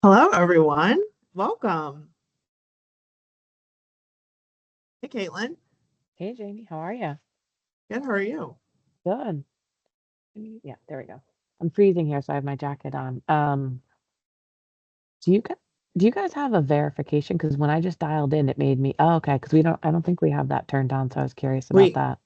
Hello, everyone. Welcome. Hey, Caitlin. Hey Jamie, how are you? Good. How are you? Good. Yeah, there we go. I'm freezing here, so I have my jacket on. Do you guys, do you guys have a verification? Because when I just dialed in, it made me, oh, okay, because I don't think we have that turned on, so I was curious about We, that.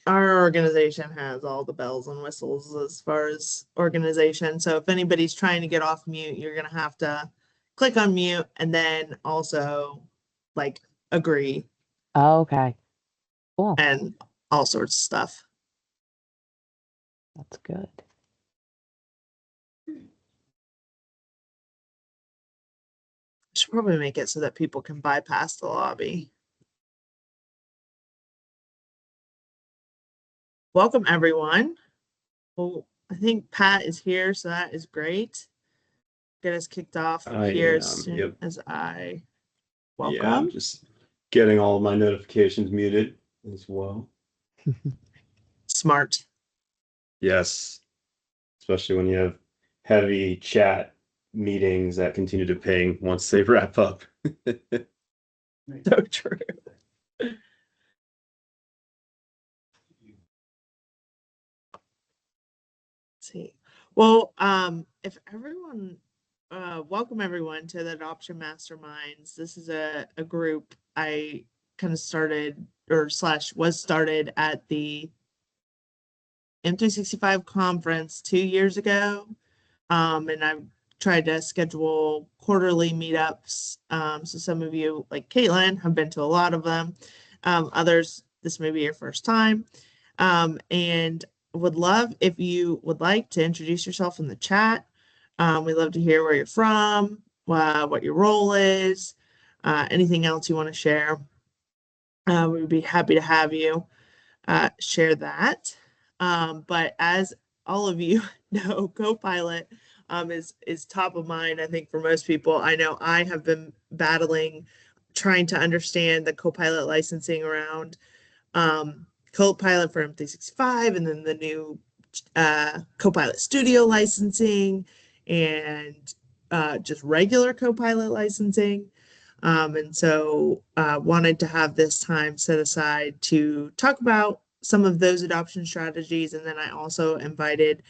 our organization has all the bells and whistles as far as organization. So if anybody's trying to get off mute, you're gonna have to click on mute and then also like agree Oh, okay, cool. and all sorts of stuff. That's good. Should probably make it so that people can bypass the lobby. Welcome, everyone. Well, I think Pat is here, so that is great. Get us kicked off I here as am. soon Yep. as I Yeah, I'm welcome. just getting all of my notifications muted as well. Smart. Yes, especially when you have heavy chat meetings that continue to ping once they wrap up. So true. Let's see. Well, if everyone, welcome everyone to the Adoption Masterminds. This is a group I kind of started or slash was started at the M365 conference 2 years ago. And I've tried to schedule quarterly meetups. So some of you, like Caitlin, have been to a lot of them. Others, this may be your first time. And would love if you would like to introduce yourself in the chat. We'd love to hear where you're from, what your role is, anything else you want to share. We would be happy to have you share that. But as all of you know, Copilot is top of mind, I think, for most people. I know I have been battling trying to understand the Copilot licensing around Copilot for M365 and then the new Copilot Studio licensing and just regular Copilot licensing. And so wanted to have this time set aside to talk about some of those adoption strategies. And then I also invited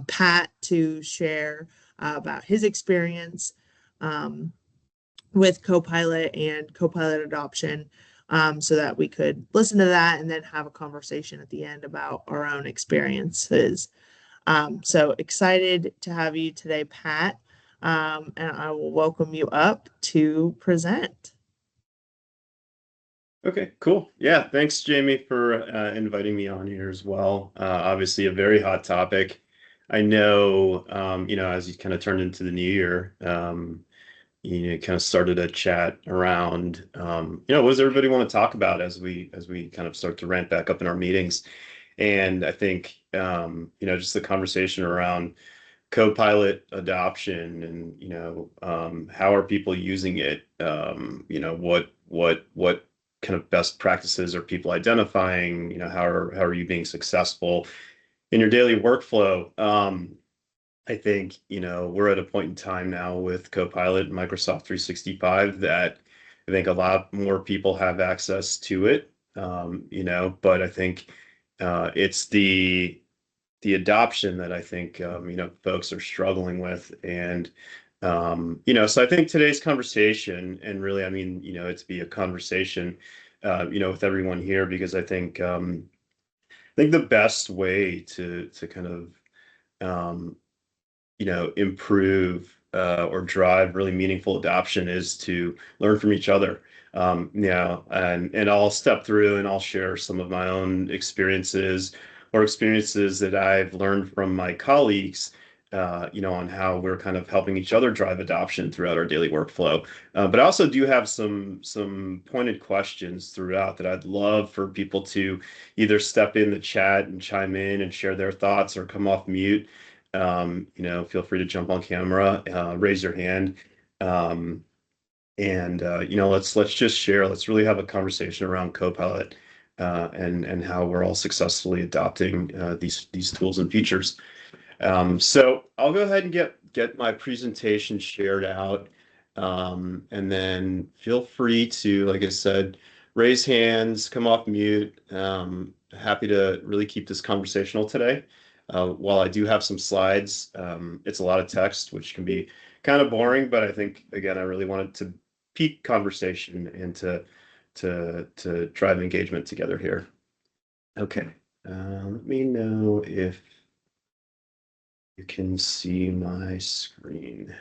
Pat to share about his experience um, with Copilot and Copilot adoption so that we could listen to that and then have a conversation at the end about our own experiences. So excited to have you today, Pat. And I will welcome you up to present. Okay, cool. Yeah, thanks, Jamie, for inviting me on here as well. Obviously, a very hot topic. I know, as you kind of turned into the new year, kind of started a chat around, what does everybody want to talk about as we kind of start to ramp back up in our meetings. And I think, just the conversation around Copilot adoption and, how are people using it? What kind of best practices are people identifying? How are you being successful in your daily workflow? I think, we're at a point in time now with Copilot and Microsoft 365 that I think a lot more people have access to it. But I think it's the adoption that I think folks are struggling with. And so I think today's conversation, and really, I mean, it to be a conversation, with everyone here, because I think the best way to kind of improve or drive really meaningful adoption is to learn from each other. And I'll step through and I'll share some of my own experiences or experiences that I've learned from my colleagues, on how we're kind of helping each other drive adoption throughout our daily workflow. But I also do have some pointed questions throughout that I'd love for people to either step in the chat and chime in and share their thoughts or come off mute. Feel free to jump on camera, raise your hand, um, and let's just share. Let's really have a conversation around Copilot and how we're all successfully adopting these tools and features. So I'll go ahead and get get my presentation shared out. And then feel free to, like I said, raise hands, come off mute. Happy to really keep this conversational today. While I do have some slides, it's a lot of text, which can be kind of boring, but I think, again, I really wanted to peak conversation and to drive engagement together here. Okay, let me know if you can see my screen.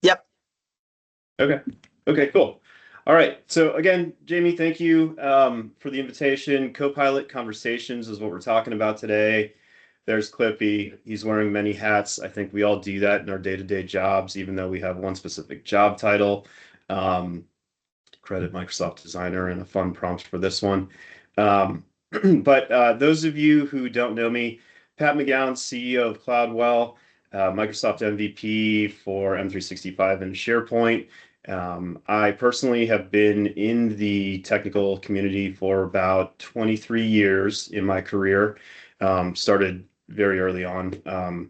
Yep. Okay, cool. All right. So again, Jamie, thank you for the invitation. Copilot Conversations is what we're talking about today. There's Clippy. He's wearing many hats. I think we all do that in our day-to-day jobs, even though we have one specific job title. Credit Microsoft Designer and a fun prompt for this one. But those of you who don't know me, Pat McGown, CEO of Cloudwell, Microsoft MVP for M365 and SharePoint. I personally have been in the technical community for about 23 years in my career. Started very early on.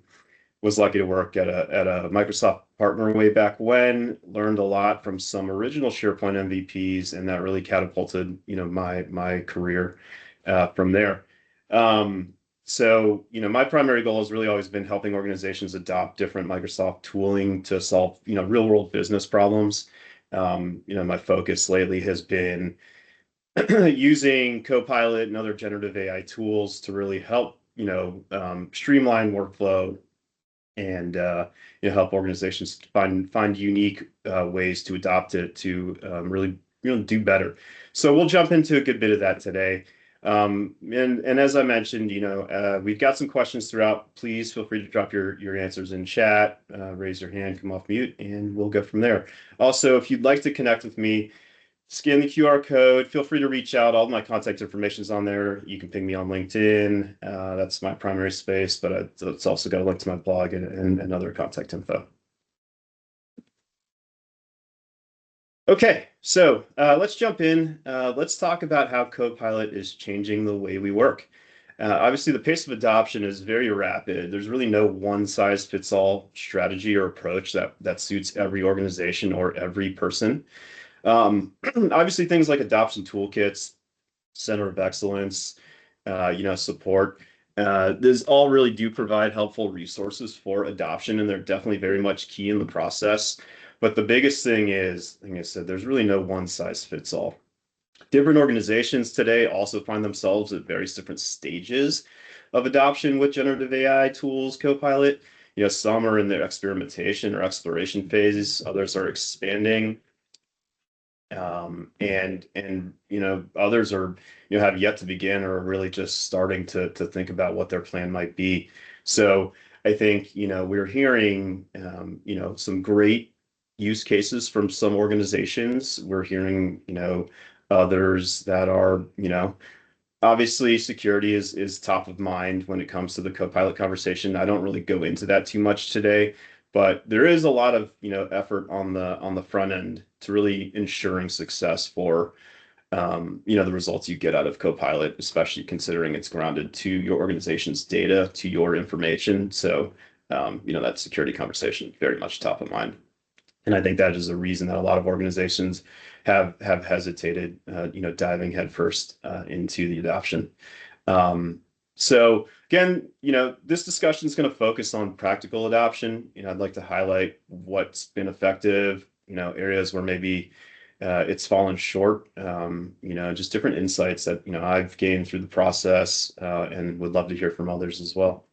Was lucky to work at a Microsoft partner way back when, learned a lot from some original SharePoint MVPs, and that really catapulted, my career from there. So, my primary goal has really always been helping organizations adopt different Microsoft tooling to solve, real world business problems. My focus lately has been using Copilot and other generative AI tools to really help, streamline workflow and help organizations find unique ways to adopt it to really do better. So we'll jump into a good bit of that today. And as I mentioned, we've got some questions throughout. Please feel free to drop your answers in chat, raise your hand, come off mute, and we'll go from there. Also, if you'd like to connect with me, scan the QR code. Feel free to reach out. All my contact information is on there. You can ping me on LinkedIn. That's my primary space, but it's also got a link to my blog and other contact info. Okay, so let's jump in. Let's talk about how Copilot is changing the way we work. Obviously, the pace of adoption is very rapid. There's really no one-size-fits-all strategy or approach that suits every organization or every person. Obviously, things like adoption toolkits, center of excellence, support. These all really do provide helpful resources for adoption, and they're definitely very much key in the process. But the biggest thing is, like I said, there's really no one size fits all. Different organizations today also find themselves at various different stages of adoption with generative AI tools, Copilot. Some are in their experimentation or exploration phases, others are expanding. And others are have yet to begin or are really just starting to think about what their plan might be. So I think we're hearing some great use cases from some organizations. We're hearing others that are obviously security is top of mind when it comes to the Copilot conversation. I don't really go into that too much today, but there is a lot of effort on the front end to really ensuring success for the results you get out of Copilot, especially considering it's grounded to your organization's data, to your information. So that security conversation very much top of mind. And I think that is a reason that a lot of organizations have hesitated, diving headfirst into the adoption. So again, this discussion is going to focus on practical adoption. I'd like to highlight what's been effective, areas where maybe it's fallen short, just different insights that I've gained through the process, and would love to hear from others as well.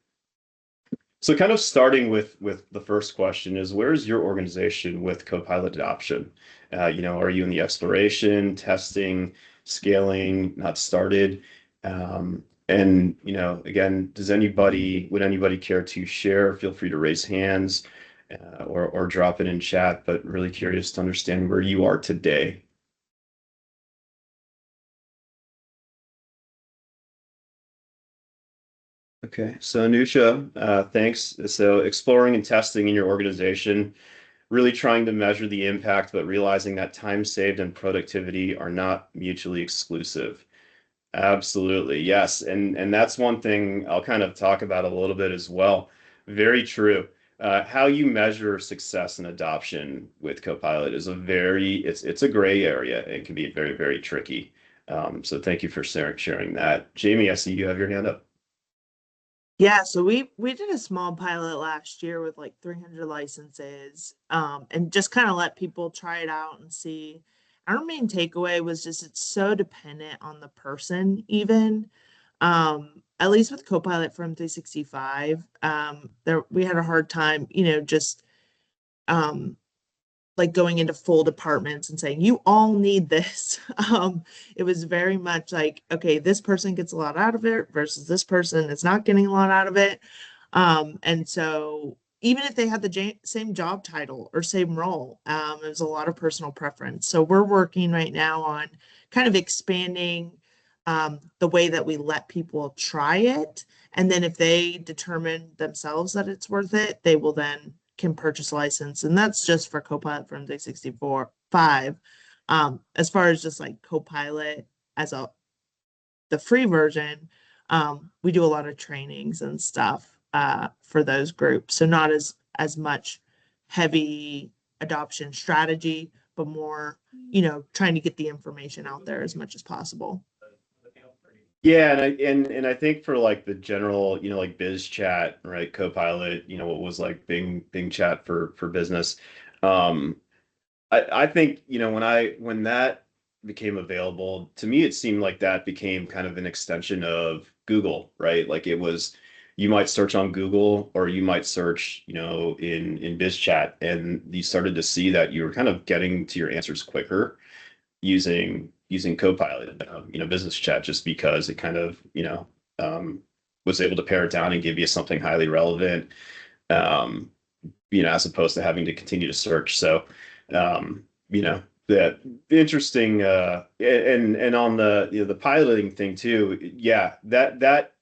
So kind of starting with the first question is, where is your organization with Copilot adoption? Are you in the exploration, testing, scaling, not started? And again, would anybody care to share? Feel free to raise hands or drop it in chat, but really curious to understand where you are today. Okay, so Anusha, thanks. So exploring and testing in your organization, really trying to measure the impact, but realizing that time saved and productivity are not mutually exclusive. Absolutely. Yes. And that's one thing I'll kind of talk about a little bit as well. Very true. How you measure success and adoption with Copilot is it's a gray area and can be very, very tricky. So thank you for sharing that. Jamie, I see you have your hand up. Yeah, so we did a small pilot last year with like 300 licenses, and just kind of let people try it out and see. Our main takeaway was just it's so dependent on the person, even. At least with Copilot from 365, there we had a hard time, just um like going into full departments and saying you all need this. It was very much like, okay, this person gets a lot out of it versus this person is not getting a lot out of it. And so even if they had the same job title or same role, it was a lot of personal preference. So we're working right now on kind of expanding the way that we let people try it. And then if they determine themselves that it's worth it, they will then can purchase a license. And that's just for Copilot from 364 5. As far as just like Copilot as the free version, we do a lot of trainings and stuff for those groups. So not as much heavy adoption strategy, but more, trying to get the information out there as much as possible. Yeah, and I think for like the general, like biz chat, right? Copilot, what was like Bing chat for business. Um, I think, when that became available, to me, it seemed like that became kind of an extension of Google, right? Like it was, you might search on Google or you might search, in BizChat, and you started to see that you were kind of getting to your answers quicker using Copilot, Business Chat, just because it kind of, was able to pare it down and give you something highly relevant, as opposed to having to continue to search. So, that interesting, and on the piloting thing too. Yeah, that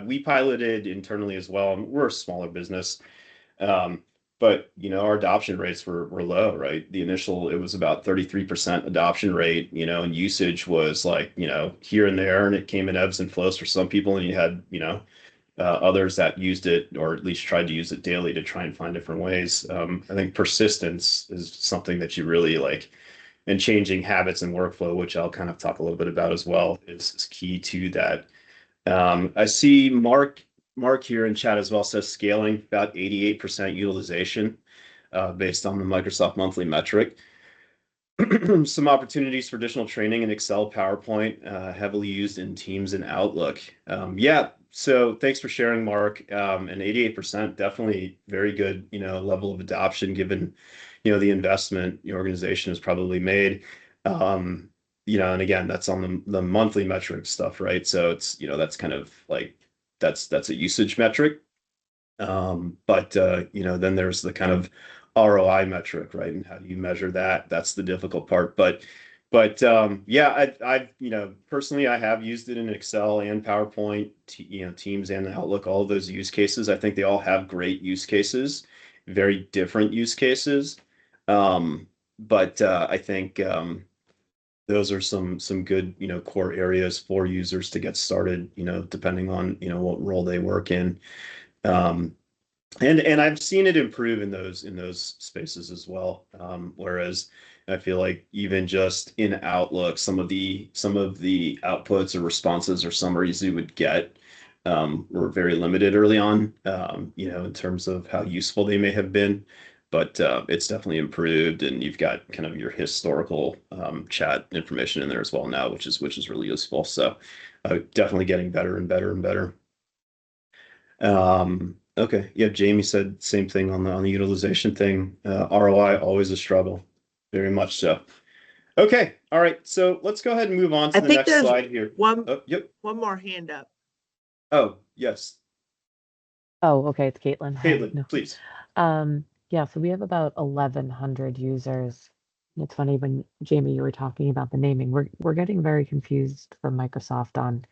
we piloted internally as well. We're a smaller business. Um, but our adoption rates were low, right? It was about 33% adoption rate, and usage was like, here and there, and it came in ebbs and flows for some people, and you had, others that used it or at least tried to use it daily to try and find different ways. I think persistence is something that you really like, and changing habits and workflow, which I'll kind of talk a little bit about as well, is key to that. I see Mark here in chat as well says scaling about 88% utilization based on the Microsoft monthly metric. Some opportunities for additional training in Excel, PowerPoint, heavily used in Teams and Outlook. Yeah, so thanks for sharing, Mark. And 88%, definitely very good, level of adoption given, the investment the organization has probably made. And again, that's on the monthly metric stuff, right? So it's, that's kind of like that's a usage metric. But then there's the kind of ROI metric, right? And how do you measure that? That's the difficult part. But yeah, I've personally I have used it in Excel and PowerPoint, Teams and Outlook, all of those use cases. I think they all have great use cases, very different use cases. But I think those are some good, core areas for users to get started, depending on, what role they work in. Um, and I've seen it improve in those spaces as well. Whereas I feel like even just in Outlook, some of the outputs or responses or summaries you would get were very limited early on, in terms of how useful they may have been. But it's definitely improved, and you've got kind of your historical chat information in there as well now, which is really useful. So definitely getting better and better and better. Okay. Yeah, Jamie said same thing on the utilization thing. ROI always a struggle, very much so. Okay. All right. So let's go ahead and move on to I the think next there's slide here. one Oh, yep. one more hand up. Oh, yes. Oh, okay, it's Caitlin. Hi. Caitlin, No. please. Yeah, so we have about 1,100 users. And it's funny when Jamie, you were talking about the naming. We're getting very confused from Microsoft on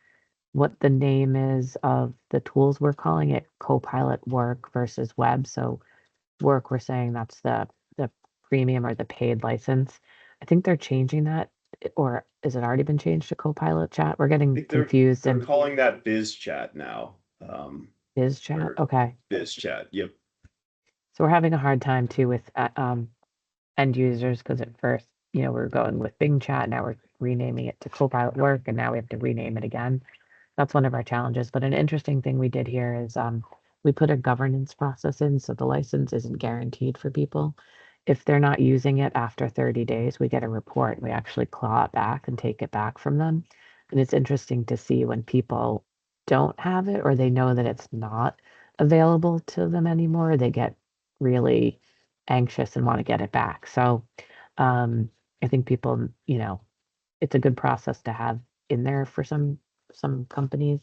what the name is of the tools. We're calling it Copilot Work versus Web. So Work, we're saying that's the premium or the paid license. I think they're changing that or is it already been changed to Copilot chat? We're I getting think confused they're and calling that biz chat now. is chat. Or Okay. biz chat. Yep. So we're having a hard time too with end users because at first, we were going with Bing chat. Now we're renaming it to Copilot Work, and now we have to rename it again. That's one of our challenges. But an interesting thing we did here is we put a governance process in, so the license isn't guaranteed for people. If they're not using it after 30 days, we get a report. We actually claw it back and take it back from them. And it's interesting to see when people don't have it or they know that it's not available to them anymore, they get really anxious and want to get it back. So I think people, it's a good process to have in there for some companies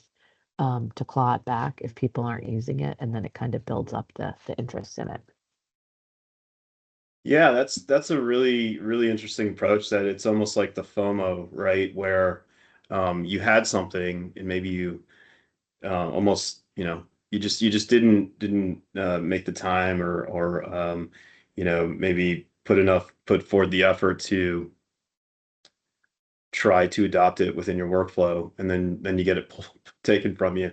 to claw it back if people aren't using it, and then it kind of builds up the interest in it. Yeah, that's a really interesting approach that it's almost like the FOMO, right? Where you had something and maybe you almost, you just didn't make the time or maybe put forward the effort to try to adopt it within your workflow, and then you get it taken from you.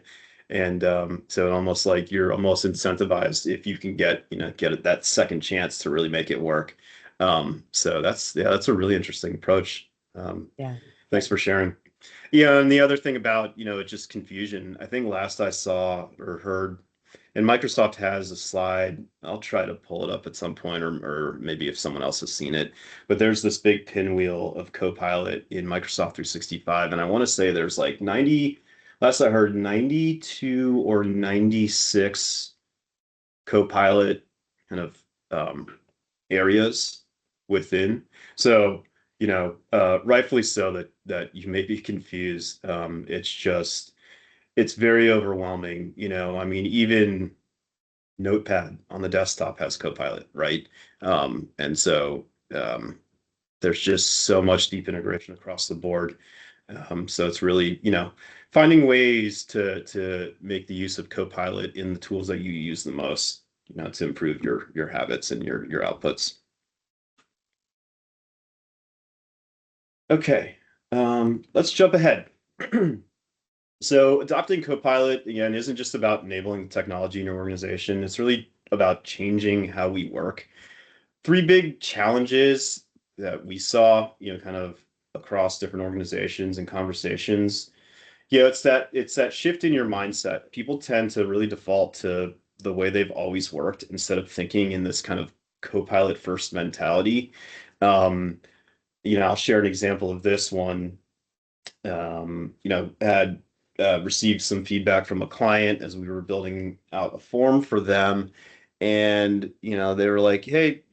And so it almost like you're almost incentivized if you can get it that second chance to really make it work. So that's a really interesting approach. Yeah. Thanks for sharing. Yeah, and the other thing about, it's just confusion. I think last I saw or heard, and Microsoft has a slide. I'll try to pull it up at some point, or maybe if someone else has seen it. But there's this big pinwheel of Copilot in Microsoft 365, and I want to say there's like 90, last I heard, 92 or 96 Copilot kind of areas within. So, rightfully so that you may be confused. It's very overwhelming. I mean, even Notepad on the desktop has Copilot, right? And so there's just so much deep integration across the board. So it's really, finding ways to make the use of Copilot in the tools that you use the most, to improve your habits and your outputs. Okay, let's jump ahead. So adopting Copilot, again, isn't just about enabling the technology in your organization. It's really about changing how we work. Three big challenges that we saw, kind of across different organizations and conversations. It's that shift in your mindset. People tend to really default to the way they've always worked instead of thinking in this kind of Copilot first mentality. Um, I'll share an example of this one. Had received some feedback from a client as we were building out a form for them. And, they were like, hey,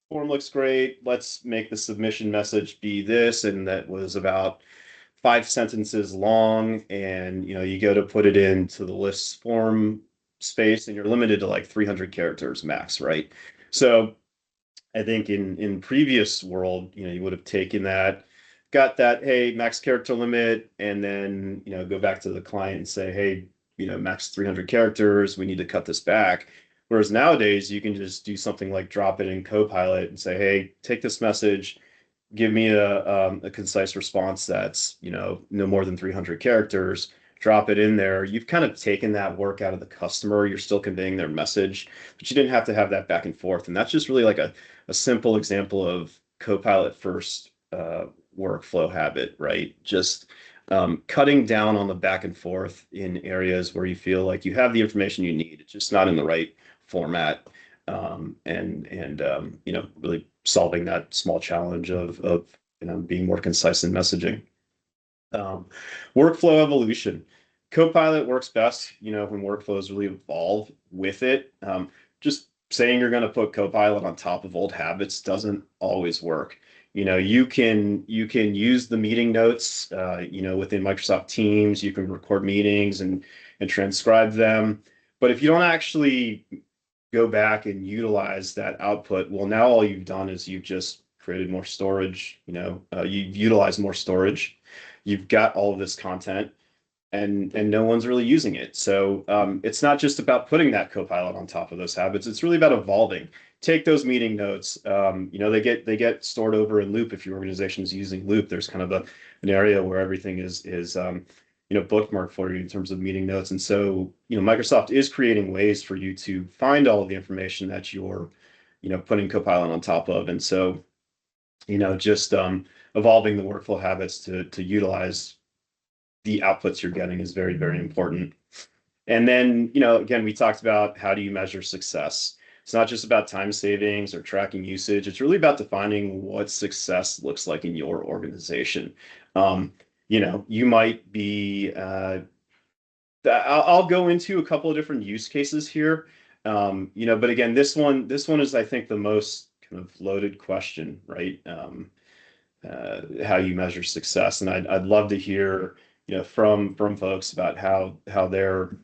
form looks great. Let's make the submission message be this. And that was about 5 sentences long. And, you go to put it into the list form space and you're limited to like 300 characters max, right? So I think in previous world, you would have taken that, got that, hey, max character limit, and then, go back to the client and say, hey, max 300 characters, we need to cut this back. Whereas nowadays, you can just do something like drop it in Copilot and say, hey, take this message, give me a concise response that's, no more than 300 characters, drop it in there. You've kind of taken that work out of the customer. You're still conveying their message, but you didn't have to have that back and forth. And that's just really like a simple example of Copilot first workflow habit, right? Just cutting down on the back and forth in areas where you feel like you have the information you need. It's just not in the right format. And really solving that small challenge of being more concise in messaging. Workflow evolution. Copilot works best, when workflows really evolve with it. Just saying you're going to put Copilot on top of old habits doesn't always work. You can use the meeting notes, within Microsoft Teams. You can record meetings and transcribe them. But if you don't actually go back and utilize that output, well, now all you've done is you've just created more storage. You've utilized more storage. You've got all of this content, and no one's really using it. So it's not just about putting that Copilot on top of those habits. It's really about evolving. Take those meeting notes. They get stored over in Loop. If your organization is using Loop, there's kind of an area where everything is bookmarked for you in terms of meeting notes. And so Microsoft is creating ways for you to find all of the information that you're putting Copilot on top of. And so just evolving the workflow habits to utilize the outputs you're getting is very, very important. And then, again, we talked about how do you measure success. It's not just about time savings or tracking usage. It's really about defining what success looks like in your organization. You might be, I'll go into a couple of different use cases here. But again, this one is, I think, the most kind of loaded question, right? How you measure success. And I'd love to hear, from folks about how they're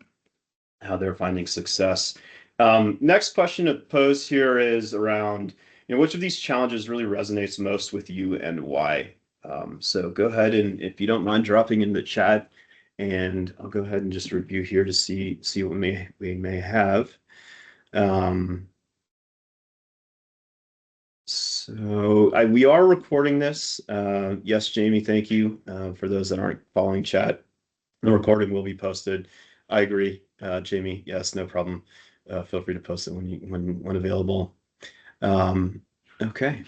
finding success. Next question to pose here is around, which of these challenges really resonates most with you and why? So go ahead and, if you don't mind, dropping in the chat, and I'll go ahead and just review here to see what we may have. So we are recording this. Yes, Jamie, thank you. For those that aren't following chat, the recording will be posted. I agree, Jamie. Yes, no problem. Feel free to post it when available. Okay.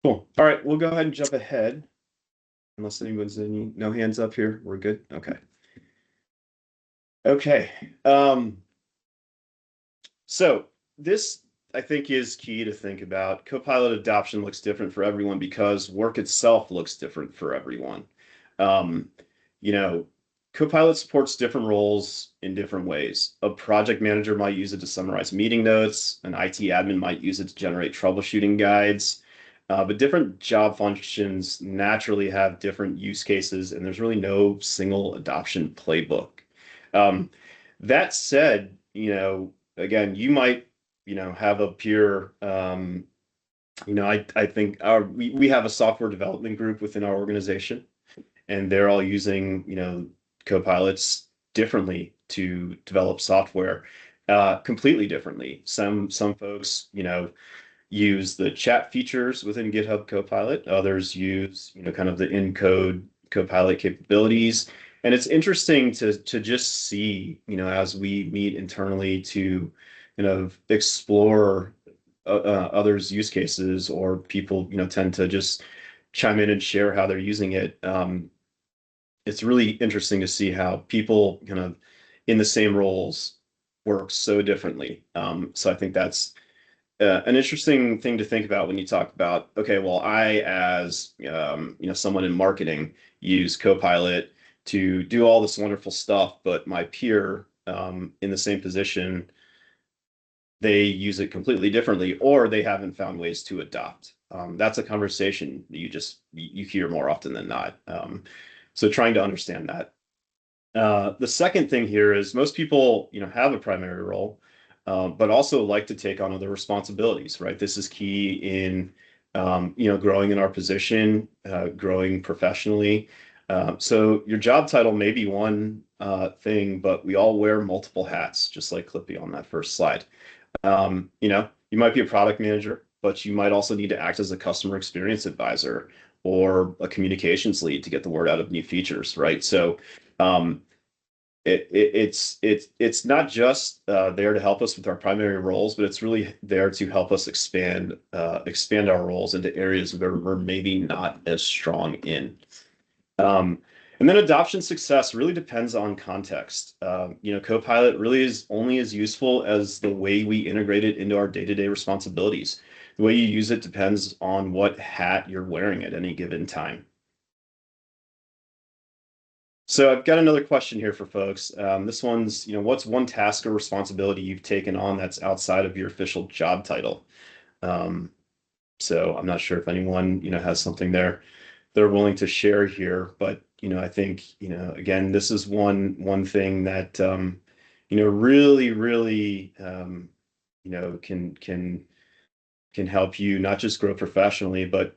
Cool. All right, we'll go ahead and jump ahead. Unless anyone's no hands up here, we're good. Okay. Okay. So this, I think, is key to think about. Copilot adoption looks different for everyone because work itself looks different for everyone. Copilot supports different roles in different ways. A project manager might use it to summarize meeting notes. An IT admin might use it to generate troubleshooting guides. But different job functions naturally have different use cases, and there's really no single adoption playbook. That said, again, you might, have a peer, I think we have a software development group within our organization, and they're all using, Copilots differently to develop software, completely differently. Some folks, use the chat features within GitHub Copilot. Others use, kind of the in-code Copilot capabilities. And it's interesting to just see, as we meet internally to explore others' use cases, or people, tend to just chime in and share how they're using it. It's really interesting to see how people kind of in the same roles work so differently. So I think that's an interesting thing to think about when you talk about, okay, well, I, as someone in marketing, use Copilot to do all this wonderful stuff, but my peer in the same position, they use it completely differently, or they haven't found ways to adopt. That's a conversation you hear more often than not. So trying to understand that. The second thing here is most people, have a primary role, but also like to take on other responsibilities, right? This is key in, growing in our position, growing professionally. So your job title may be one thing, but we all wear multiple hats, just like Clippy on that first slide. You might be a product manager, but you might also need to act as a customer experience advisor or a communications lead to get the word out of new features, right? So it's not just there to help us with our primary roles, but it's really there to help us expand our roles into areas where we're maybe not as strong in. And then adoption success really depends on context. Copilot really is only as useful as the way we integrate it into our day-to-day responsibilities. The way you use it depends on what hat you're wearing at any given time. So I've got another question here for folks. This one's, what's one task or responsibility you've taken on that's outside of your official job title? So I'm not sure if anyone, has something they're willing to share here, but, I think, again, this is one thing that, really, really, can help you not just grow professionally, but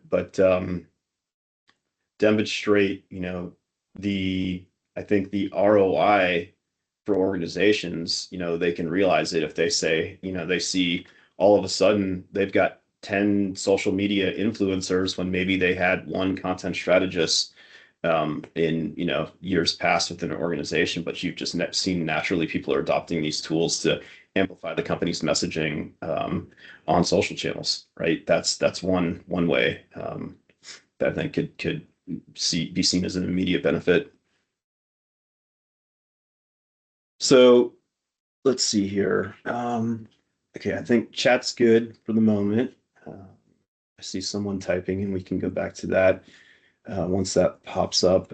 demonstrate, I think the ROI for organizations, they can realize it if they say, they see all of a sudden they've got 10 social media influencers when maybe they had one content strategist in years past within an organization, but you've just seen naturally people are adopting these tools to amplify the company's messaging on social channels, right? That's one way that I think could be seen as an immediate benefit. So let's see here. Okay, I think chat's good for the moment. I see someone typing, and we can go back to that once that pops up.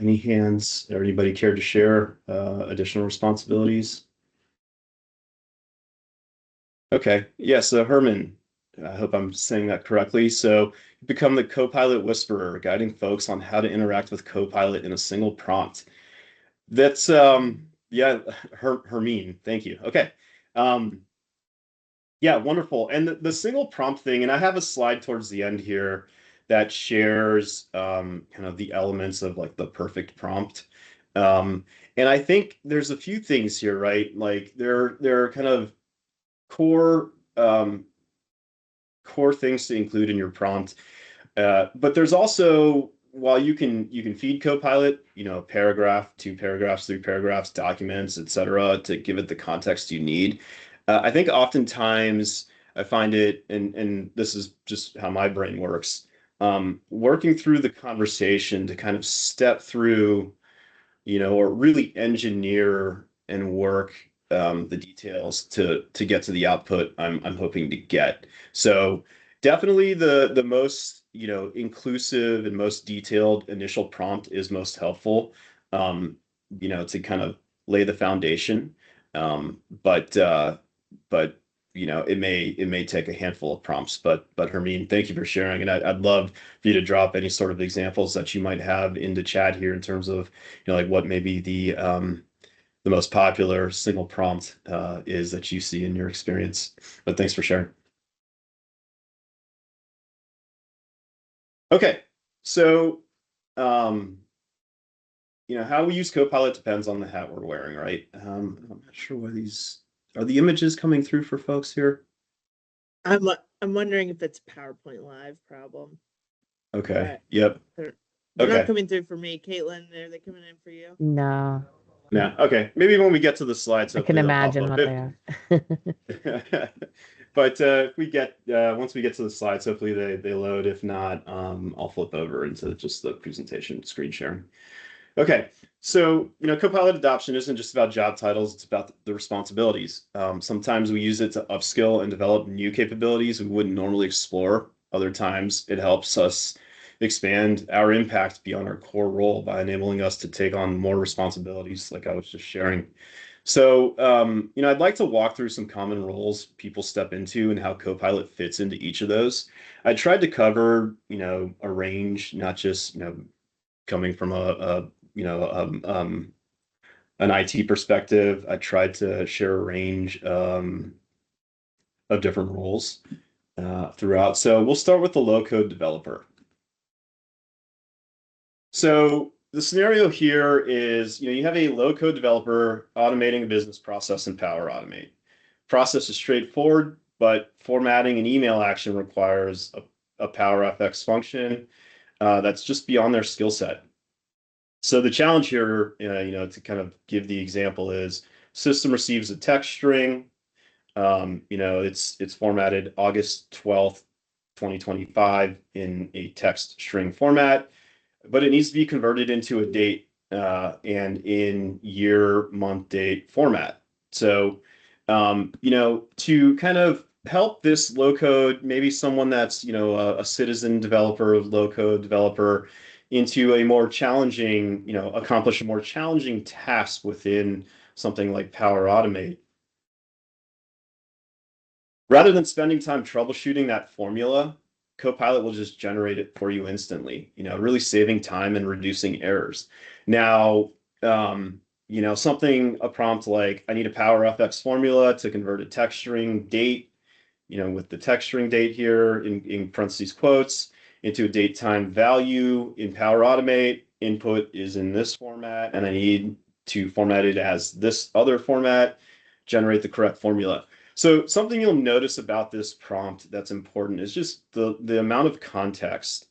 Any hands or anybody care to share additional responsibilities? Okay, yeah, so Herman, I hope I'm saying that correctly. So you become the Copilot Whisperer, guiding folks on how to interact with Copilot in a single prompt. That's yeah, Hermine, thank you. Okay. Yeah, wonderful. And the single prompt thing, and I have a slide towards the end here that shares kind of the elements of like the perfect prompt. And I think there's a few things here, right? Like there are kind of core core things to include in your prompt. But there's also, while you can feed Copilot, a paragraph, 2 paragraphs, 3 paragraphs, documents, etc., to give it the context you need. I think oftentimes I find it, and this is just how my brain works, working through the conversation to kind of step through, or really engineer and work the details to get to the output I'm hoping to get. So definitely the most inclusive and most detailed initial prompt is most helpful, to kind of lay the foundation. But it may take a handful of prompts. But Hermine, thank you for sharing, and I'd love for you to drop any sort of examples that you might have into chat here in terms of like what maybe the most popular single prompt is that you see in your experience. But thanks for sharing. Okay, so how we use Copilot depends on the hat we're wearing, right? I'm not sure why these are the images coming through for folks here. I'm wondering if it's PowerPoint Live problem. Okay. Yep. They're Okay. not coming through for me. Caitlin, are they coming in for you? No, Yeah. Okay. Maybe when we get to the slides, I can hopefully they'll pop imagine up. what they are. But if we get once we get to the slides, hopefully they load. If not, I'll flip over into just the presentation screen sharing. Okay, so Copilot adoption isn't just about job titles; it's about the responsibilities. Sometimes we use it to upskill and develop new capabilities we wouldn't normally explore. Other times, it helps us expand our impact beyond our core role by enabling us to take on more responsibilities, like I was just sharing. So, I'd like to walk through some common roles people step into and how Copilot fits into each of those. I tried to cover, a range, not just, coming from an IT perspective. I tried to share a range of different roles throughout. So we'll start with the low-code developer. So the scenario here is, you have a low-code developer automating a business process in Power Automate. Process is straightforward, but formatting an email action requires a PowerFX function that's just beyond their skill set. So the challenge here, to kind of give the example is system receives a text string. It's formatted August 12th, 2025 in a text string format, but it needs to be converted into a date and in year, month, date format. So, to kind of help this low code, maybe someone that's, a citizen developer, low code developer, into a more challenging, accomplish a more challenging task within something like Power Automate. Rather than spending time troubleshooting that formula, Copilot will just generate it for you instantly, really saving time and reducing errors. Now, a prompt like, I need a PowerFX formula to convert a text string date, with the text string date here in parentheses quotes, into a date time value in Power Automate. input is in this format and I need to format it as this other format, generate the correct formula. So something you'll notice about this prompt that's important is just the amount of context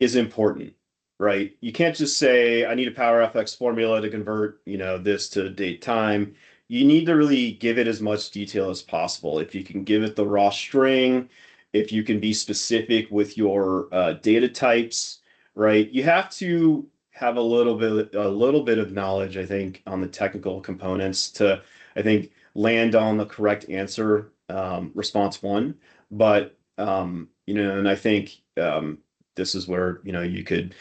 is important, right? You can't just say, I need a PowerFX formula to convert, this to date time. You need to really give it as much detail as possible. If you can give it the raw string, if you can be specific with your data types, right? You have to have a little bit of knowledge, I think, on the technical components to, I think, land on the correct answer, response one. But and I think this is where, you could,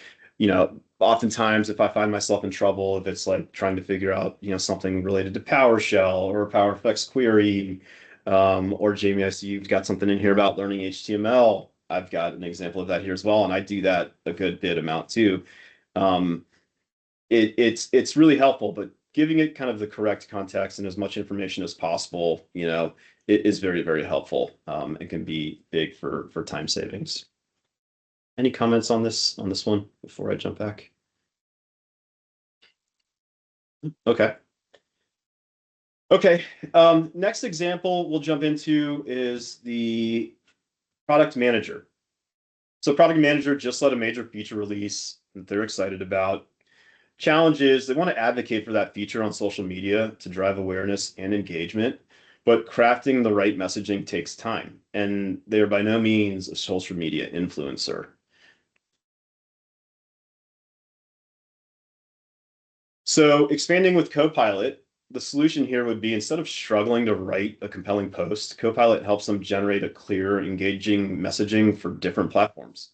oftentimes if I find myself in trouble, if it's like trying to figure out, something related to PowerShell or a PowerFX query, or Jamie, I see you've got something in here about learning HTML. I've got an example of that here as well, and I do that a good bit amount too. It's really helpful, but giving it kind of the correct context and as much information as possible, it is very, very helpful. It can be big for time savings. Any comments on this one before I jump back? Okay. Okay. Next example we'll jump into is the product manager. So product manager just led a major feature release that they're excited about. Challenge is they want to advocate for that feature on social media to drive awareness and engagement, but crafting the right messaging takes time, and they're by no means a social media influencer. So expanding with Copilot, the solution here would be instead of struggling to write a compelling post, Copilot helps them generate a clear, engaging messaging for different platforms.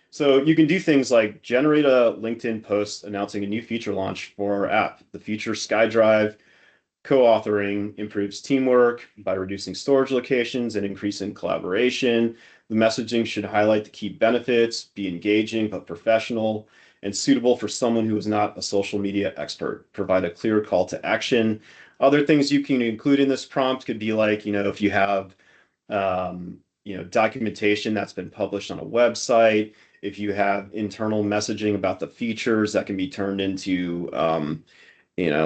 So you can do things like generate a LinkedIn post announcing a new feature launch for our app. The feature SkyDrive co-authoring improves teamwork by reducing storage locations and increasing collaboration. The messaging should highlight the key benefits, be engaging but professional, and suitable for someone who is not a social media expert. Provide a clear call to action. Other things you can include in this prompt could be like, if you have, documentation that's been published on a website, if you have internal messaging about the features that can be turned into,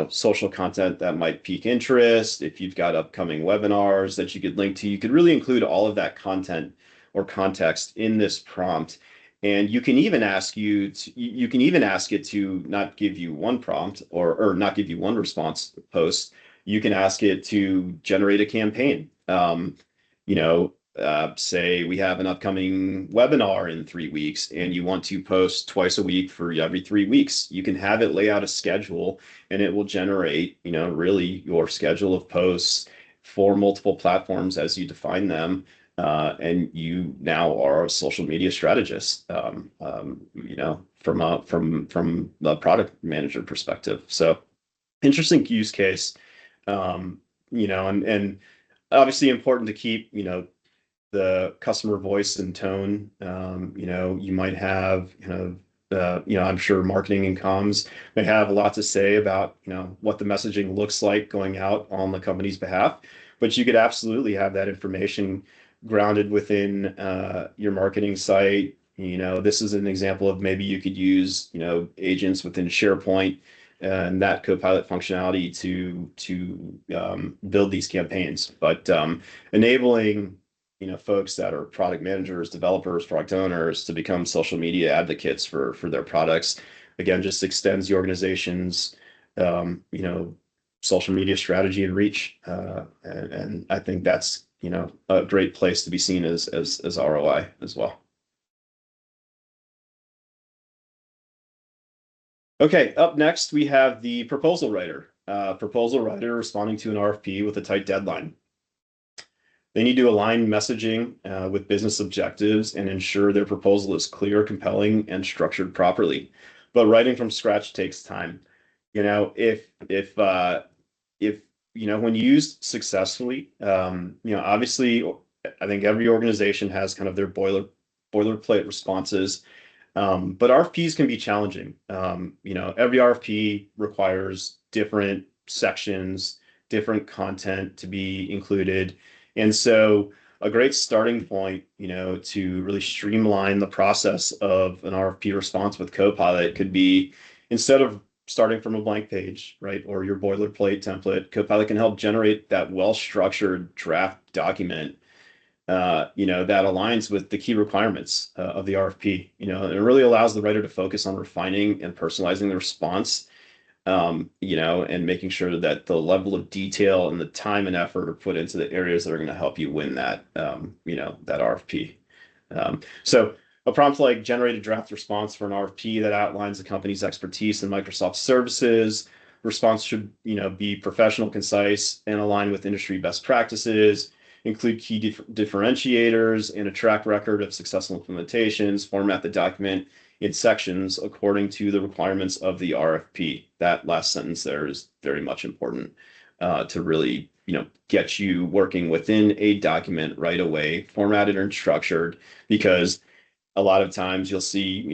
social content that might pique interest. If you've got upcoming webinars that you could link to, you could really include all of that content or context in this prompt. And you can even ask it to not give you one prompt or not give you one response post. You can ask it to generate a campaign. Say we have an upcoming webinar in 3 weeks and you want to post twice a week for every 3 weeks. You can have it lay out a schedule and it will generate, really your schedule of posts for multiple platforms as you define them. And you now are a social media strategist, from the product manager perspective. So interesting use case, and obviously important to keep, the customer voice and tone. You might have, I'm sure marketing and comms may have a lot to say about, what the messaging looks like going out on the company's behalf, but you could absolutely have that information grounded within your marketing site. This is an example of maybe you could use, agents within SharePoint and that Copilot functionality to build these campaigns, but enabling folks that are product managers, developers, product owners to become social media advocates for their products. Again, just extends the organization's social media strategy and reach, and I think that's a great place to be seen as ROI as well. Okay, up next we have the proposal writer. Proposal writer responding to an RFP with a tight deadline. They need to align messaging with business objectives and ensure their proposal is clear, compelling, and structured properly. But writing from scratch takes time. If when used successfully, obviously, I think every organization has kind of their boilerplate responses, but RFPs can be challenging. Every RFP requires different sections, different content to be included. And so a great starting point, to really streamline the process of an RFP response with Copilot could be, instead of starting from a blank page, right, or your boilerplate template, Copilot can help generate that well-structured draft document, that aligns with the key requirements of the RFP. It really allows the writer to focus on refining and personalizing the response, and making sure that the level of detail and the time and effort are put into the areas that are going to help you win that RFP. So a prompt like generate a draft response for an RFP that outlines the company's expertise in Microsoft services. Response should, be professional, concise, and align with industry best practices, include key differentiators and a track record of successful implementations, format the document in sections according to the requirements of the RFP. That last sentence there is very much important to really, get you working within a document right away, formatted and structured, because a lot of times you'll see,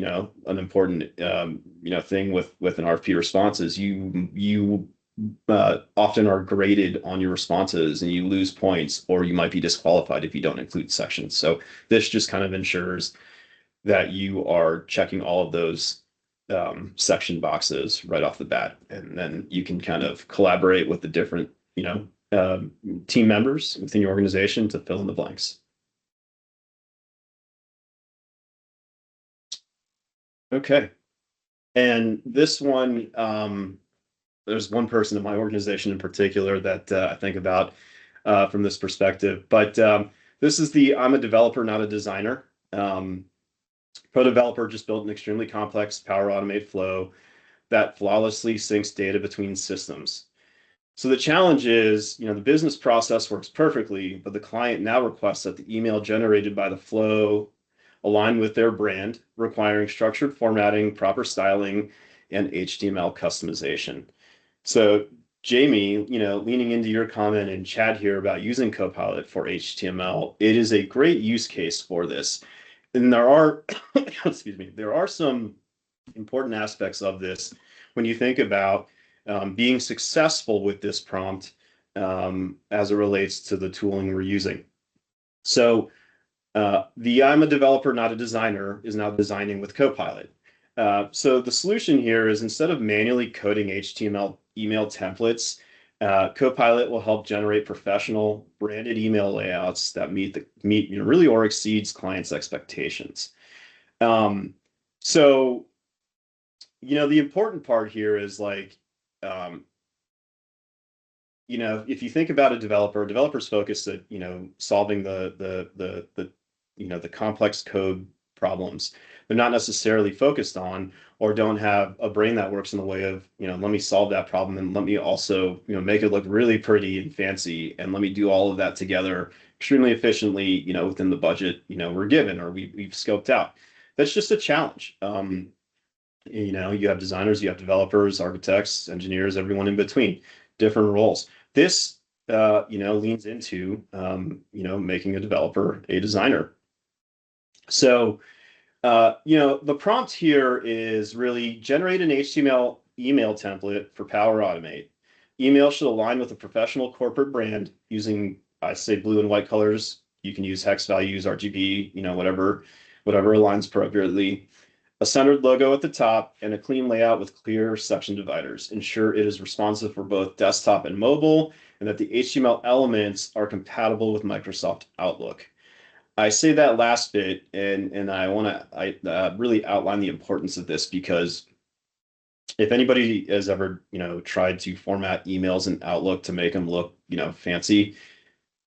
an important, thing with an RFP response is you often are graded on your responses and you lose points, or you might be disqualified if you don't include sections. So this just kind of ensures that you are checking all of those section boxes right off the bat, and then you can kind of collaborate with the different, team members within your organization to fill in the blanks. Okay. And this one, there's one person in my organization in particular that I think about from this perspective, but this is I'm a developer, not a designer. Pro Developer just built an extremely complex Power Automate flow that flawlessly syncs data between systems. So the challenge is, the business process works perfectly, but the client now requests that the email generated by the flow align with their brand, requiring structured formatting, proper styling, and HTML customization. So Jamie, leaning into your comment in chat here about using Copilot for HTML, it is a great use case for this. And there are, excuse me, there are some important aspects of this when you think about being successful with this prompt as it relates to the tooling we're using. So the I'm a developer, not a designer is now designing with Copilot. So the solution here is, instead of manually coding HTML email templates, Copilot will help generate professional branded email layouts that meet really or exceeds clients' expectations. So, the important part here is if you think about a developer's focused at, solving the complex code problems. They're not necessarily focused on, or don't have a brain that works in the way of, let me solve that problem and let me also, make it look really pretty and fancy, and let me do all of that together extremely efficiently, within the budget, we're given, or we've scoped out. That's just a challenge. You have designers, you have developers, architects, engineers, everyone in between, different roles. This, leans into, making a developer a designer. So, the prompt here is really generate an HTML email template for Power Automate. Email should align with a professional corporate brand using, I say, blue and white colors. You can use hex values, RGB, whatever aligns appropriately. A centered logo at the top and a clean layout with clear section dividers. Ensure it is responsive for both desktop and mobile, and that the HTML elements are compatible with Microsoft Outlook. I say that last bit, and I want to really outline the importance of this, because if anybody has ever tried to format emails in Outlook to make them look fancy,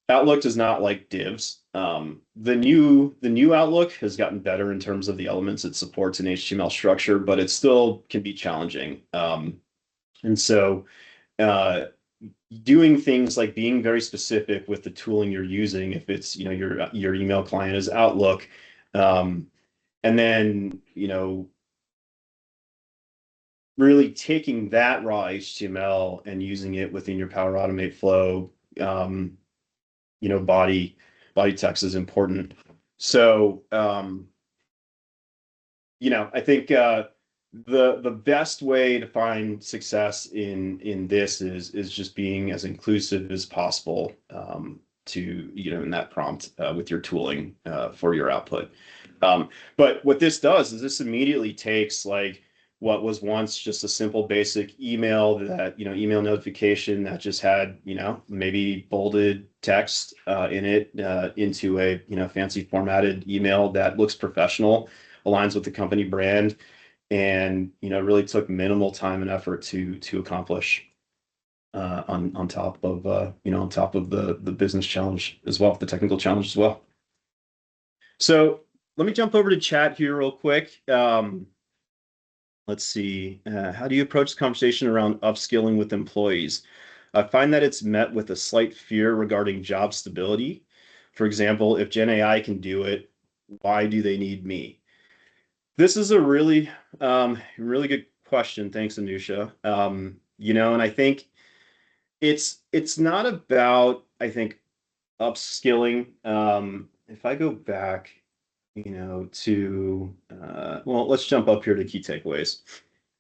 Outlook does not like divs. The new Outlook has gotten better in terms of the elements it supports in HTML structure, but it still can be challenging. And so doing things like being very specific with the tooling you're using, if it's your email client is Outlook, and then really taking that raw HTML and using it within your Power Automate flow, body text is important. So I think the best way to find success in this is just being as inclusive as possible. in that prompt with your tooling for your output. But what this does is this immediately takes like what was once just a simple basic email that, email notification that just had, maybe bolded text in it into a, fancy formatted email that looks professional, aligns with the company brand, and, really took minimal time and effort to accomplish on top of, the business challenge as well, the technical challenge as well. So let me jump over to chat here real quick. Let's see. How do you approach the conversation around upskilling with employees? I find that it's met with a slight fear regarding job stability. For example, if Gen AI can do it, why do they need me? This is a really, really good question. Thanks, Anusha. And I think it's not about, I think, upskilling. If I go back, to well, let's jump up here to key takeaways.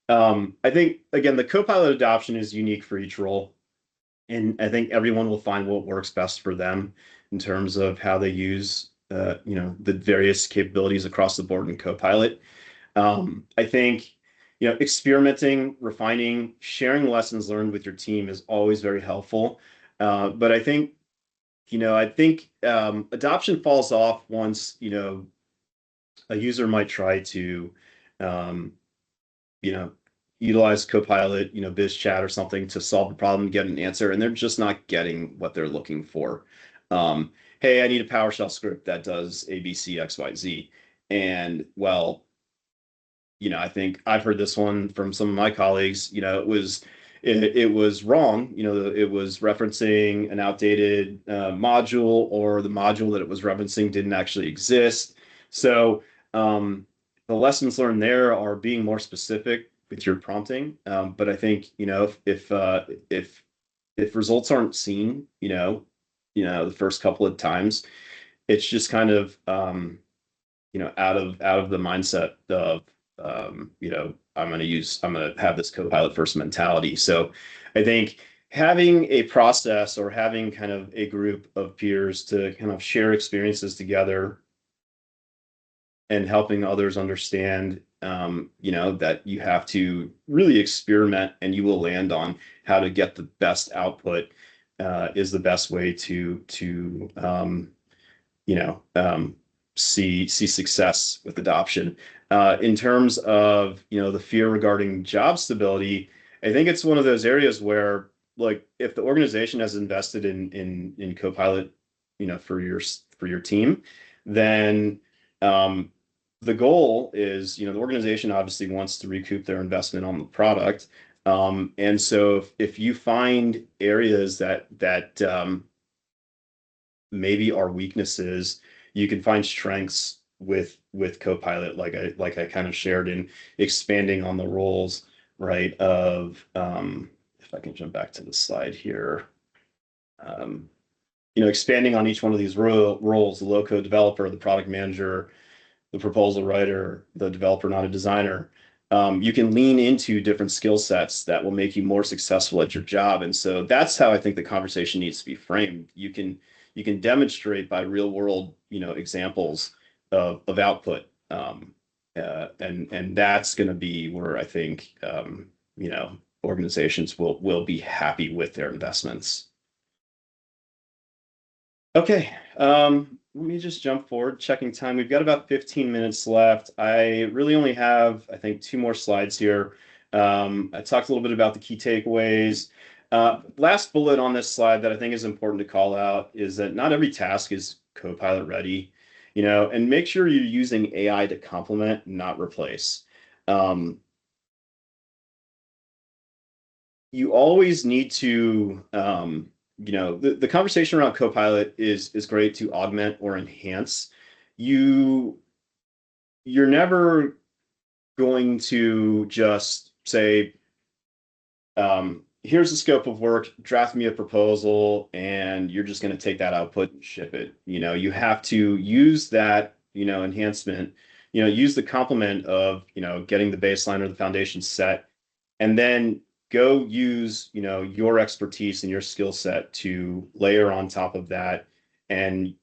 I think again, the Copilot adoption is unique for each role, and I think everyone will find what works best for them in terms of how they use the various capabilities across the board in Copilot. I think experimenting, refining, sharing lessons learned with your team is always very helpful. But I think adoption falls off once a user might try to utilize Copilot, biz chat or something to solve the problem, get an answer, and they're just not getting what they're looking for. Hey, I need a PowerShell script that does A, B, C, X, Y, Z. And well, I think I've heard this one from some of my colleagues. It was wrong. It was referencing an outdated module, or the module that it was referencing didn't actually exist. So the lessons learned there are being more specific with your prompting. But I think if results aren't seen, the first couple of times, it's just kind of out of the mindset of I'm going to have this Copilot first mentality. So I think having a process or having kind of a group of peers to kind of share experiences together and helping others understand, that you have to really experiment and you will land on how to get the best output is the best way to see success with adoption. In terms of the fear regarding job stability, I think it's one of those areas where, like, if the organization has invested in Copilot, for your team, then the goal is, the organization obviously wants to recoup their investment on the product. And so if you find areas that maybe are weaknesses, you can find strengths with Copilot, like I kind of shared in expanding on the roles, right? Of if I can jump back to the slide here, expanding on each one of these roles: the low-code developer, the product manager, the proposal writer, the developer, not a designer. You can lean into different skill sets that will make you more successful at your job. And so that's how I think the conversation needs to be framed. You can demonstrate by real world, examples of output. And that's going to be where I think, organizations will be happy with their investments. Okay. Let me just jump forward, checking time. We've got about 15 minutes left. I really only have, I think, 2 more slides here. I talked a little bit about the key takeaways. Last bullet on this slide that I think is important to call out is that not every task is Copilot ready, and make sure you're using AI to complement, not replace. You always need to, the conversation around Copilot is great to augment or enhance. You're never going to just say, here's the scope of work, draft me a proposal, and you're just going to take that output and ship it. You have to use that, enhancement, use the complement of, getting the baseline or the foundation set, and then go use, your expertise and your skill set to layer on top of that and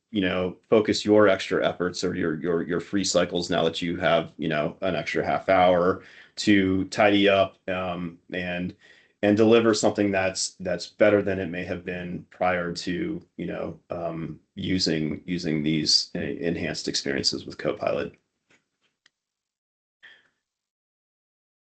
focus your extra efforts or your free cycles now that you have an extra half hour to tidy up and deliver something that's better than it may have been prior to using these enhanced experiences with Copilot.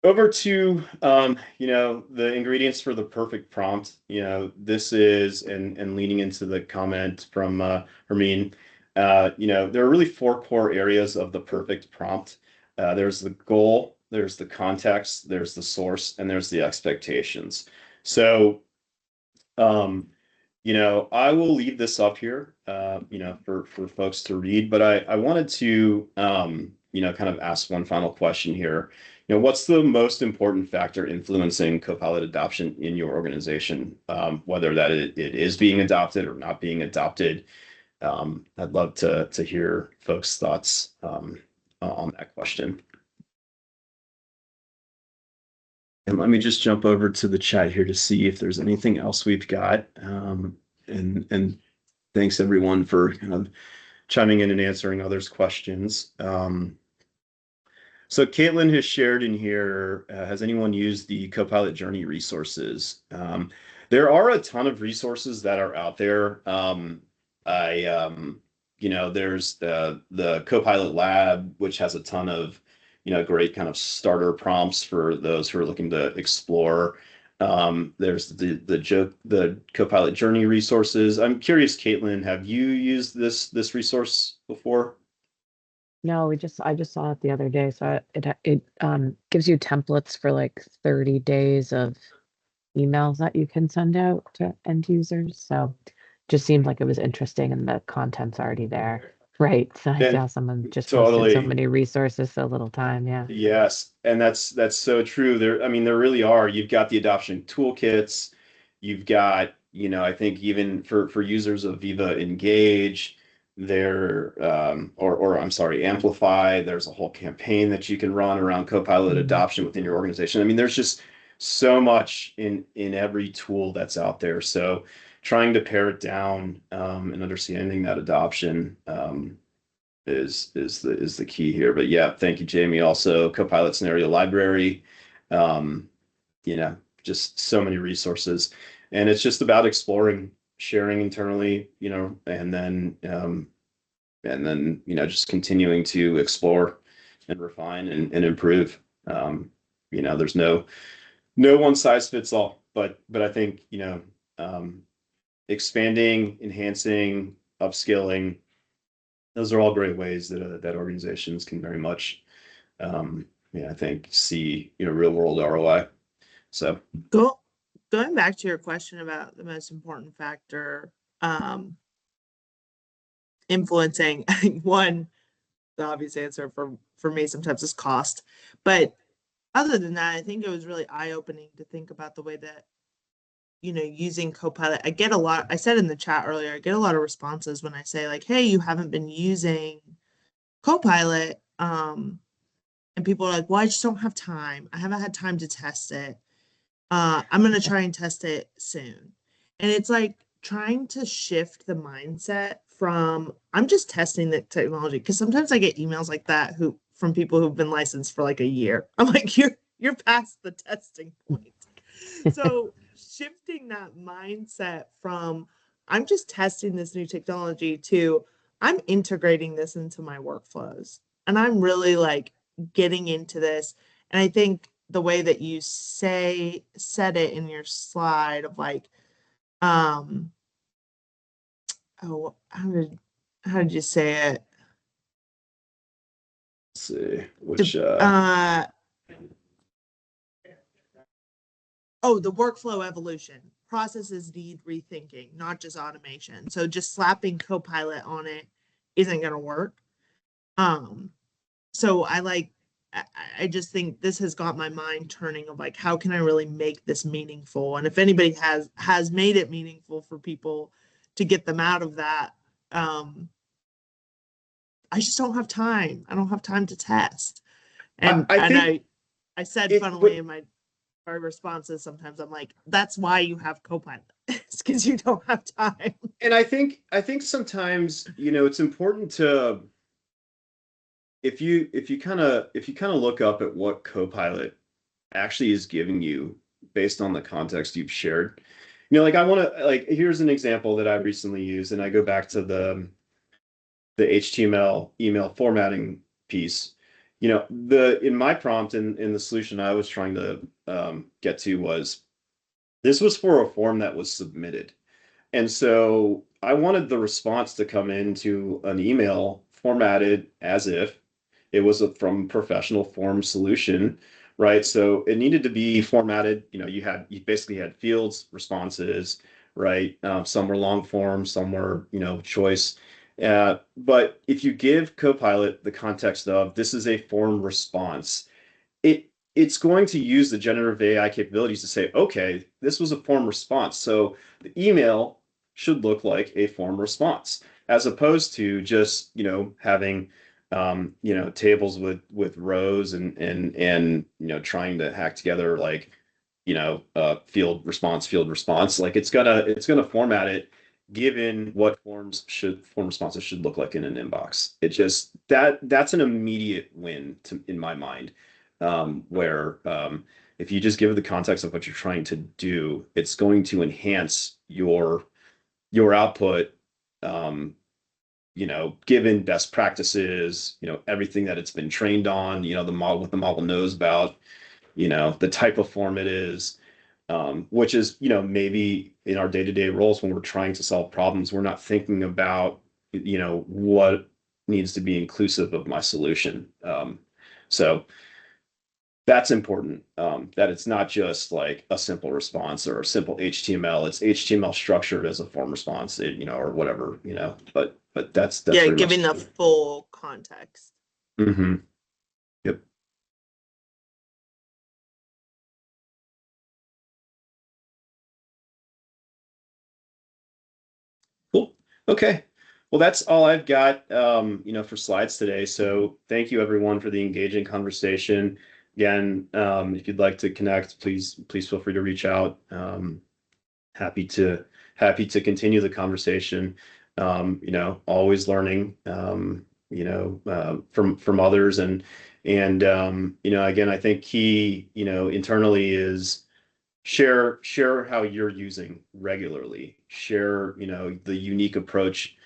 Over to the ingredients for the perfect prompt. This is and leaning into the comment from Hermine. There are really 4 core areas of the perfect prompt. There's the goal, there's the context, there's the source, and there's the expectations. So, I will leave this up here, for folks to read, but I wanted to, kind of ask one final question here. What's the most important factor influencing Copilot adoption in your organization, whether that it is being adopted or not being adopted? I'd love to hear folks' thoughts on that question. And let me just jump over to the chat here to see if there's anything else we've got. And thanks everyone for kind of chiming in and answering others' questions. So Caitlin has shared in here, has anyone used the Copilot Journey resources? There are a ton of resources that are out there. There's the Copilot Lab, which has a ton of, great kind of starter prompts for those who are looking to explore. There's the Copilot Journey resources. I'm curious, Caitlin, have you used this resource before? No, I just saw it the other day. So it gives you templates for like 30 days of emails that you can send out to end users. So just seemed like it was interesting and the content's already there. Right. So I saw someone just posted so many resources, so little time. Yeah. Yes. And that's so true. There really are. You've got the adoption toolkits. You've got, I think even for users of Viva Engage, Amplify, there's a whole campaign that you can run around Copilot adoption within your organization. There's just so much in every tool that's out there. So trying to pare it down and understanding that adoption is the key here. But yeah, thank you, Jamie. Also, Copilot Scenario Library, just so many resources, and it's just about exploring, sharing internally, and then just continuing to explore and refine and improve. There's no one size fits all, but I think expanding, enhancing, upskilling, those are all great ways that organizations can very much, I think, see real world ROI. So going back to your question about the most important factor influencing, I think one, the obvious answer for me sometimes is cost, but other than that, I think it was really eye-opening to think about the way that using Copilot. I said in the chat earlier, I get a lot of responses when I say like, hey, you haven't been using Copilot. And people are like, well, I just don't have time. I haven't had time to test it. I'm going to try and test it soon. And it's like trying to shift the mindset from, I'm just testing the technology. Because sometimes I get emails like that from people who've been licensed for like a year. I'm like, you're past the testing point. So shifting that mindset from I'm just testing this new technology to I'm integrating this into my workflows and I'm really like getting into this. And I think the way that you said it in your slide of like, how did you say it? Let's see which the workflow evolution. Processes need rethinking, not just automation. So just slapping Copilot on it isn't going to work. So I just think this has got my mind turning of like, how can I really make this meaningful? And if anybody has made it meaningful for people to get them out of that, I just don't have time. I don't have time to test. And I said funnily in my responses sometimes I'm like, that's why you have Copilot. It's because you don't have time. And I think sometimes, it's important to, if you kind of look up at what Copilot actually is giving you based on the context you've shared. Like, I want to, like, here's an example that I recently used, and I go back to the HTML email formatting piece. In my prompt, in the solution I was trying to get to, was this was for a form that was submitted. And so I wanted the response to come into an email formatted as if it was from professional form solution, right? So it needed to be formatted. You basically had fields, responses, right? Some were long form, some were, choice. But if you give Copilot the context of this is a form response, it's going to use the generative AI capabilities to say, okay, this was a form response. So the email should look like a form response, as opposed to just, having tables with rows and trying to hack together like, field response. Like it's gonna format it given what form responses should look like in an inbox. It just that's an immediate win in my mind. Where if you just give it the context of what you're trying to do, it's going to enhance your output, given best practices, everything that it's been trained on, the model, what the model knows about, the type of form it is, which is, maybe in our day-to-day roles when we're trying to solve problems, we're not thinking about, what needs to be inclusive of my solution. So that's important, that it's not just like a simple response or a simple HTML. It's HTML structured as a form response, or whatever, but that's Yeah, very giving much the full context. Mm-hmm. Yep. Cool. Okay. Well, that's all I've got, for slides today. So thank you everyone for the engaging conversation. Again, if you'd like to connect, please feel free to reach out. Happy to continue the conversation. Always learning, from others, and again, I think key, internally is share how you're using regularly. Share, the unique approach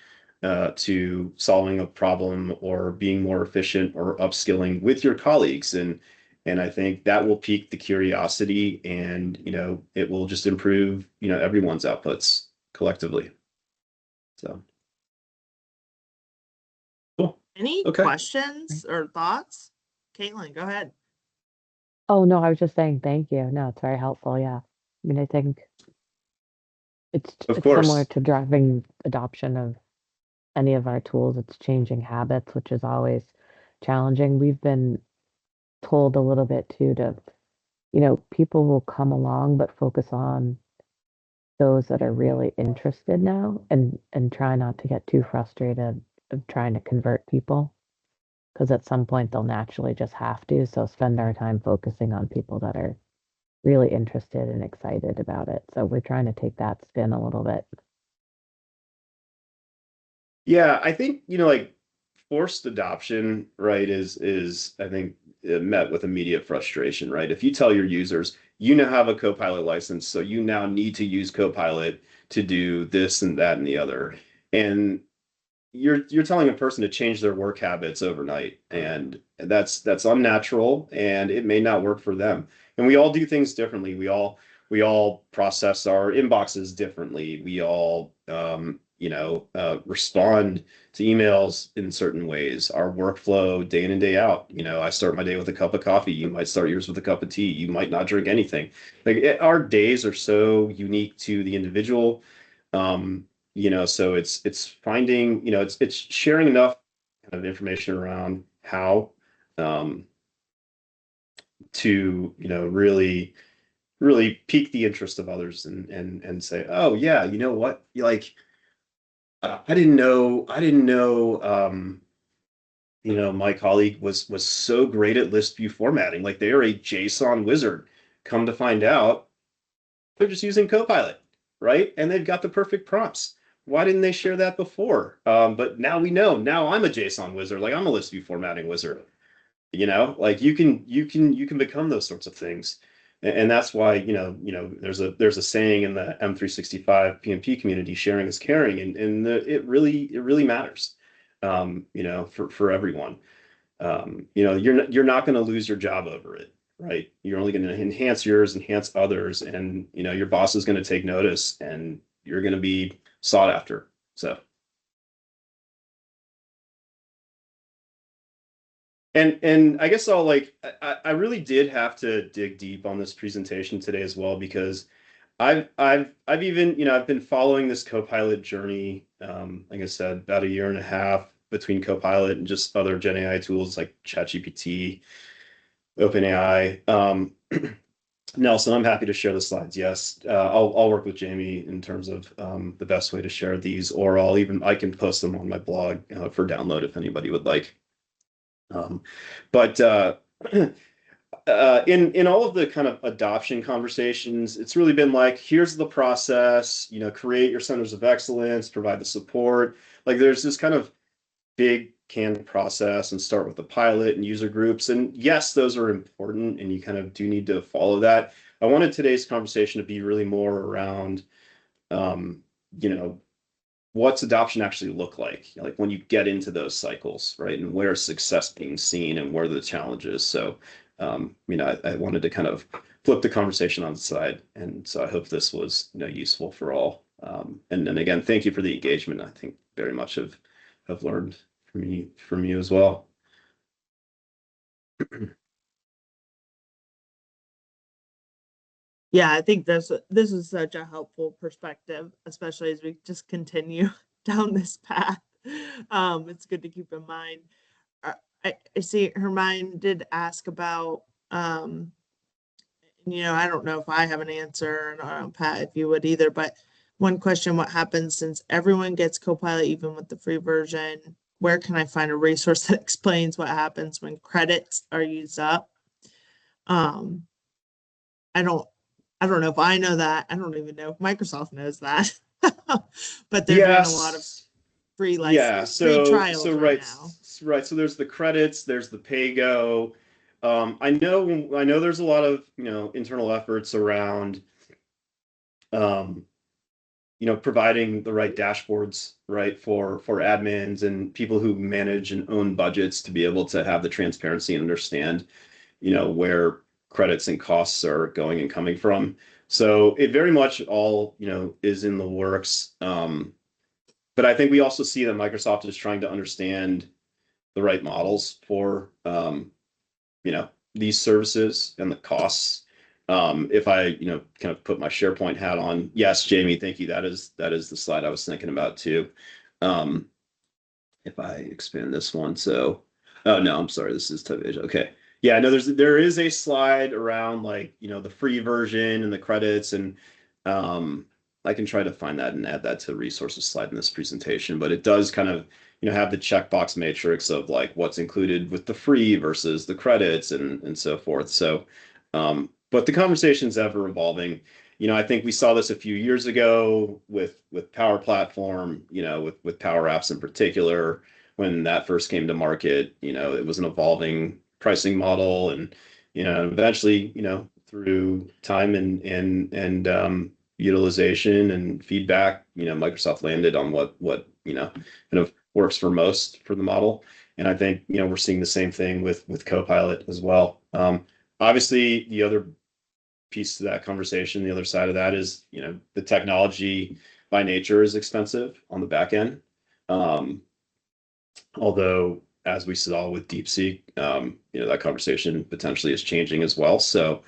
to solving a problem or being more efficient or upskilling with your colleagues. And I think that will pique the curiosity, and, it will just improve, everyone's outputs collectively. So, cool. Any Okay. questions or thoughts? Caitlin, go ahead. Oh, no, I was just saying thank you. No, it's very helpful. Yeah. I mean, I think Of it's similar course. to driving adoption of any of our tools. It's changing habits, which is always challenging. We've been told a little bit too people will come along, but focus on those that are really interested now, and try not to get too frustrated of trying to convert people, because at some point they'll naturally just have to. So spend our time focusing on people that are really interested and excited about it. So we're trying to take that spin a little bit. Yeah, I think, like forced adoption, right, is I think met with immediate frustration, right? If you tell your users, you now have a Copilot license, so you now need to use Copilot to do this and that and the other. And you're telling a person to change their work habits overnight, and that's unnatural, and it may not work for them. And we all do things differently. We all process our inboxes differently. We all respond to emails in certain ways. Our workflow day in and day out. I start my day with a cup of coffee. You might start yours with a cup of tea. You might not drink anything. Our days are so unique to the individual. So it's finding, it's sharing enough kind of information around how to, really pique the interest of others, and say, oh yeah, you know what? Like, I didn't know, my colleague was so great at list view formatting. Like, they are a JSON wizard. Come to find out, they're just using Copilot. right? And they've got the perfect prompts. Why didn't they share that before? But now we know. Now I'm a JSON wizard. Like I'm a list view formatting wizard. Like you can become those sorts of things. And that's why, there's a saying in the M365 PMP community, sharing is caring, and it really matters, for everyone. You're not going to lose your job over it, right? You're only going to enhance yours, enhance others, and your boss is going to take notice, and you're going to be sought after. So, and I guess I really did have to dig deep on this presentation today as well, because I've even, I've been following this Copilot journey, like I said, about a year and a half between Copilot and just other Gen AI tools like ChatGPT, OpenAI. Nelson, I'm happy to share the slides. Yes, I'll work with Jamie in terms of the best way to share these, or I can post them on my blog for download if anybody would like. But in all of the kind of adoption conversations, it's really been like, here's the process, create your centers of excellence, provide the support. Like there's this kind of big canned process, and start with the pilot and user groups. And yes, those are important, and you kind of do need to follow that. I wanted today's conversation to be really more around, you know, what's adoption actually look like when you get into those cycles, right? And where is success being seen and where are the challenges. So, I wanted to kind of flip the conversation on the side. And so I hope this was, useful for all. And then again, thank you for the engagement. I think very much have learned from you as well. Yeah, I think this is such a helpful perspective, especially as we just continue down this path. It's good to keep in mind. I see Hermione did ask about, I don't know if I have an answer, and I don't know, Pat, if you would either, but one question: what happens since everyone gets Copilot, even with the free version? Where can I find a resource that explains what happens when credits are used up? Um, I don't I don't know if I know that. I don't even know if Microsoft knows that. But they're doing a lot of Yes. free Yeah. free So trials right right. now. Right. So there's the credits, there's the pay go. I know there's a lot of, internal efforts around, um, providing the right dashboards, right, for admins and people who manage and own budgets to be able to have the transparency and understand, where credits and costs are going and coming from. So it very much all, is in the works. But I think we also see that Microsoft is trying to understand the right models for, these services and the costs. If I, kind of put my SharePoint hat on, yes, Jamie, thank you. That is the slide I was thinking about too. Um, if I expand this one, so, oh no, I'm sorry, this is type. Okay. Yeah, no, there is a slide around, like, the free version and the credits, and I can try to find that and add that to the resources slide in this presentation, but it does kind of, have the checkbox matrix of like what's included with the free versus the credits and so forth. So, but the conversation's ever evolving. I think we saw this a few years ago with Power Platform, with Power Apps in particular. When that first came to market, it was an evolving pricing model, and eventually, through time and utilization and feedback, Microsoft landed on what kind of works for most for the model. And I think, we're seeing the same thing with Copilot as well. Obviously, the other piece to that conversation, the other side of that is, the technology by nature is expensive on the back end. Although, as we saw with DeepSeek, that conversation potentially is changing as well. So,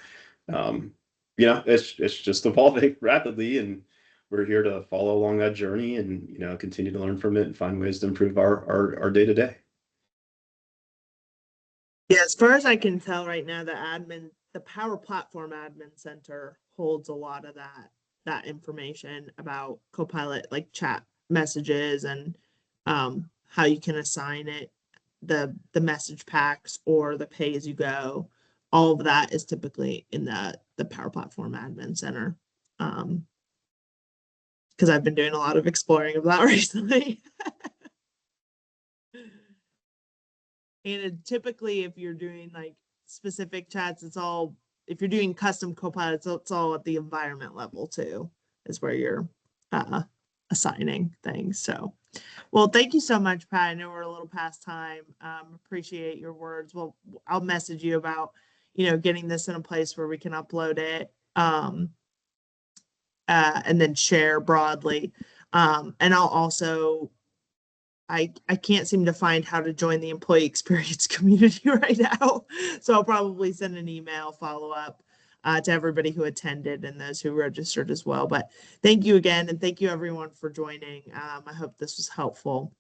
it's just evolving rapidly, and we're here to follow along that journey and, continue to learn from it and find ways to improve our day to day. Yeah, as far as I can tell right now, the Power Platform Admin Center holds a lot of that information about Copilot, like chat messages and how you can assign it, the message packs or the pay as you go. All of that is typically in the Power Platform Admin Center. because I've been doing a lot of exploring of that recently. And typically, if you're doing like specific chats, if you're doing custom Copilots, it's all at the environment level too, is where you're assigning things. So, well, thank you so much, Pat. I know we're a little past time. Appreciate your words. Well, I'll message you about, getting this in a place where we can upload it, and then share broadly. And I'll also, I can't seem to find how to join the employee experience community right now. So I'll probably send an email follow up to everybody who attended and those who registered as well. But thank you again. And thank you everyone for joining. I hope this was helpful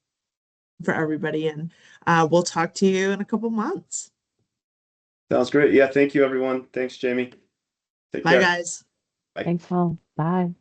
for everybody. And we'll talk to you in a couple months. Sounds great. Yeah. Thank you, everyone. Thanks, Jamie. Take Bye, care. guys. Bye. Thanks, all. Bye.